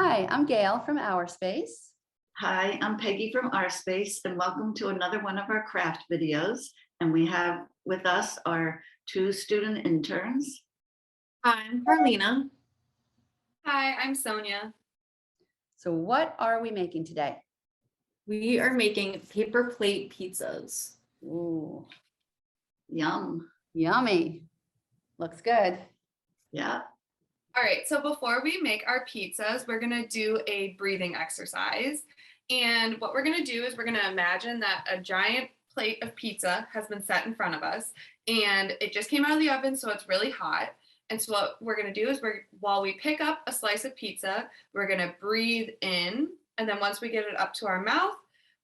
Hi, I'm Gail from Our Space. Hi, I'm Peggy from Our Space, and welcome to another one of our craft videos. And we have with us our two student interns. Hi, I'm Carlina. Hi, I'm Sonia. So what are we making today? We are making paper plate pizzas. Ooh, Yum. yummy. Looks good. Yeah. All right, so before we make our pizzas, we're gonna do a breathing exercise. And what we're gonna do is we're gonna imagine that a giant plate of pizza has been set in front of us and it just came out of the oven, so it's really hot. And so what we're gonna do is while we pick up a slice of pizza, we're gonna breathe in. And then once we get it up to our mouth,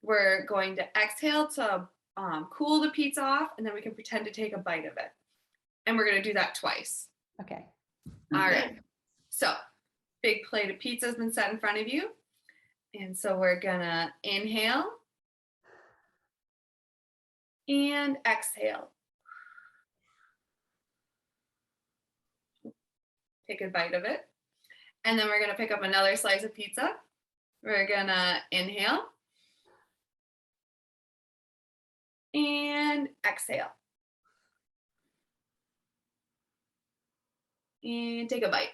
we're going to exhale to cool the pizza off, and then we can pretend to take a bite of it. And we're gonna do that twice. Okay. All Okay. right, so big plate of pizza has been set in front of you. And so we're gonna inhale and exhale. Take a bite of it. And then we're gonna pick up another slice of pizza. We're gonna inhale and exhale. And take a bite.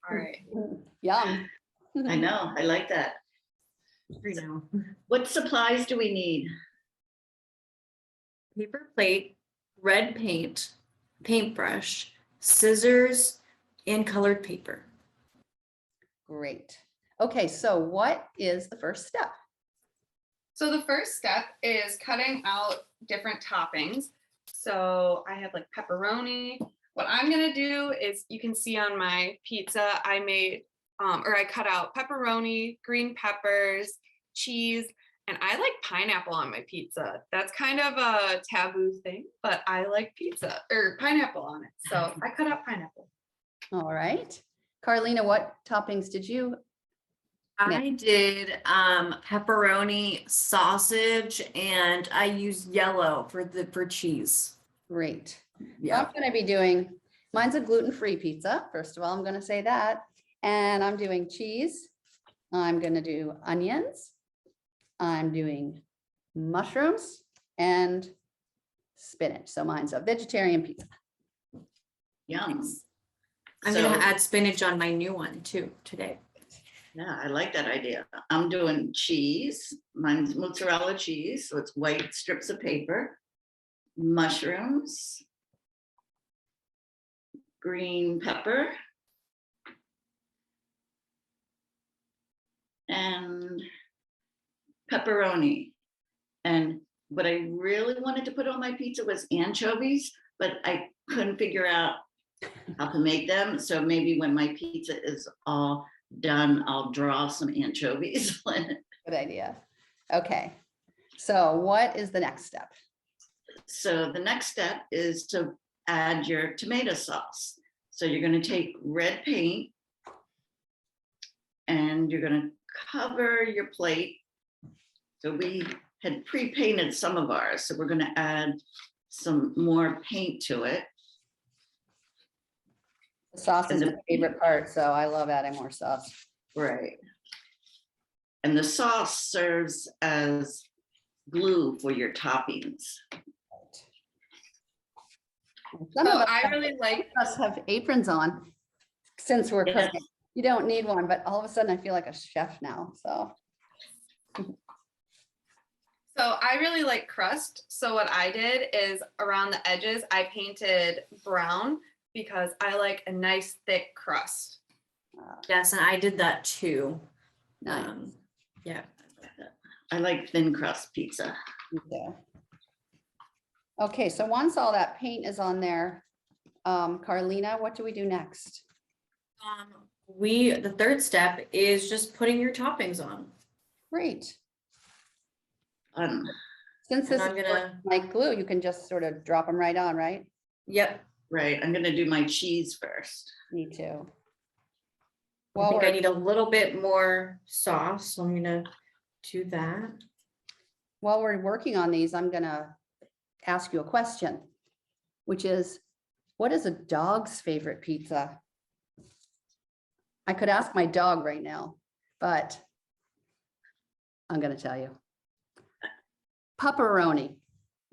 All right. Yum. I know. I like that. I know. What supplies do we need? Paper plate, red paint, paintbrush, scissors, and colored paper. Great. Okay, so what is the first step? So the first step is cutting out different toppings. So I have like pepperoni. What I'm gonna do is, you can see on my pizza, I made, I cut out pepperoni, green peppers, cheese, and I like pineapple on my pizza. That's kind of a taboo thing, but I like pizza or pineapple on it. So I cut out pineapple. All right. Carlina, what toppings did you? I did pepperoni, sausage, and I used yellow for cheese. Great. Yeah. I'm going to be doing, mine's a gluten-free pizza. First of all, I'm going to say that. And I'm doing cheese. I'm going to do onions. I'm doing mushrooms and spinach. So mine's a vegetarian pizza. Yum. I'm So- gonna add spinach on my new one too today. Yeah, I like that idea. I'm doing cheese. Mine's mozzarella cheese, so it's white strips of paper. Mushrooms. Green pepper. And pepperoni. And what I really wanted to put on my pizza was anchovies, but I couldn't figure out how to make them. So maybe when my pizza is all done, I'll draw some anchovies. Good idea. Okay. So what is the next step? So the next step is to add your tomato sauce. So you're going to take red paint and you're going to cover your plate. So we had pre-painted some of ours, so we're going to add some more paint to it. The sauce is And my favorite part, so I love adding more sauce. Right. And the sauce serves as glue for your toppings. Some So of I really like, us have aprons on since we're Yes. cooking. You don't need one, but all of a sudden I feel like a chef now, so. crust. So what I did is around the edges, I painted brown because I like a nice thick crust. Yes, and I did that too. Nice. Yeah. I like thin crust pizza. Me too. Okay, so once all that paint is on there, Carlina, what do we do next? The third step is just putting your toppings on. Great. And Since this I'm is gonna, like glue, you can just sort of drop them right on, right? yep. right, I'm gonna do my cheese first. Me too. I While think I we're, need a little bit more sauce, so I'm gonna do that. while we're working on these, I'm gonna ask you a question, which is, what is a dog's favorite pizza? I could ask my dog right now, but I'm gonna tell you. Pepperoni.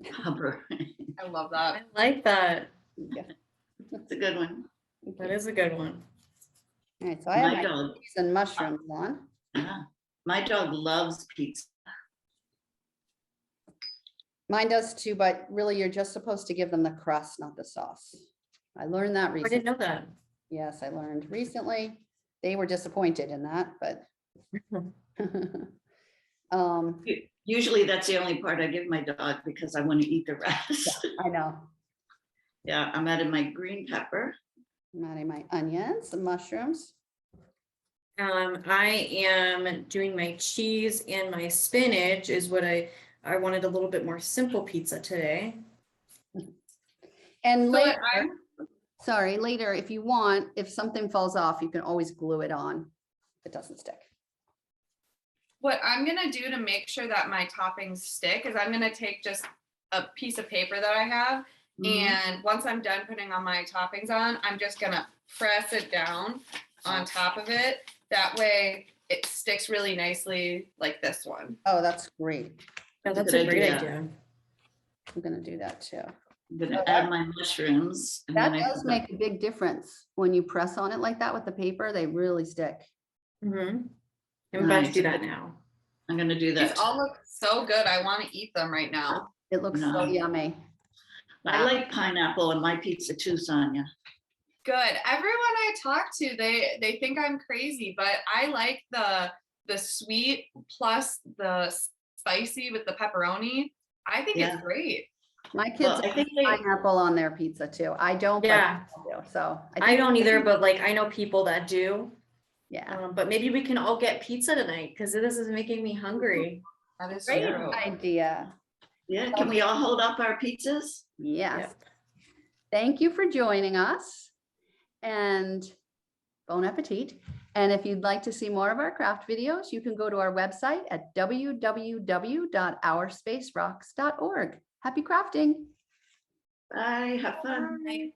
Pepper. I love I that. like that. Yeah. That's a good one. That is a good one. All right, so I have My my dog, cheese and mushrooms on. my dog loves pizza. Mine does too, but really you're just supposed to give them the crust, not the sauce. I learned that I recently. didn't know that. Yes, I learned recently. They were disappointed in that, but. Usually that's the only part I give my dog because I want to eat the rest. I know. Yeah, I'm adding my green pepper. I'm adding my onions, the mushrooms. I am doing my cheese and my spinach is what I wanted a little bit more simple pizza today. And So what later, I'm sorry, later, if you want, if something falls off, you can always glue it on. If it doesn't stick. What I'm gonna do to make sure that my toppings stick is I'm gonna take just a piece of paper that I have, and once I'm done putting all my toppings on, I'm just gonna press it down on top of it. That way it sticks really nicely like this one. Oh, that's great. Yeah, That's a that's a good great idea. idea. I'm gonna do that too. I'm gonna add my mushrooms. and That then I does put make a big difference. When you press on it like that with the paper, they really stick. I'm about to Nice. do that now. I'm gonna do These that. all look so good. I want to eat them right now. It looks so Nice. yummy. I like pineapple in my pizza too, Sonia. Good. Everyone I talk to, they think I'm crazy, but I like the sweet plus the spicy with the pepperoni. I think Yeah. it's great. My kids Well, I like think they, pineapple on their pizza too. I don't, but Yeah, I do. So I think- don't either, but like I know people that do. Yeah, But maybe we can all get pizza tonight because this is making me hungry. That is great true. idea. yeah, can we all hold up our pizzas? Yes. Yep. Thank you for joining us and bon appetit. And if you'd like to see more of our craft videos, you can go to our website at www.ourspacerocks.org. Happy crafting. Bye, have fun. Bye.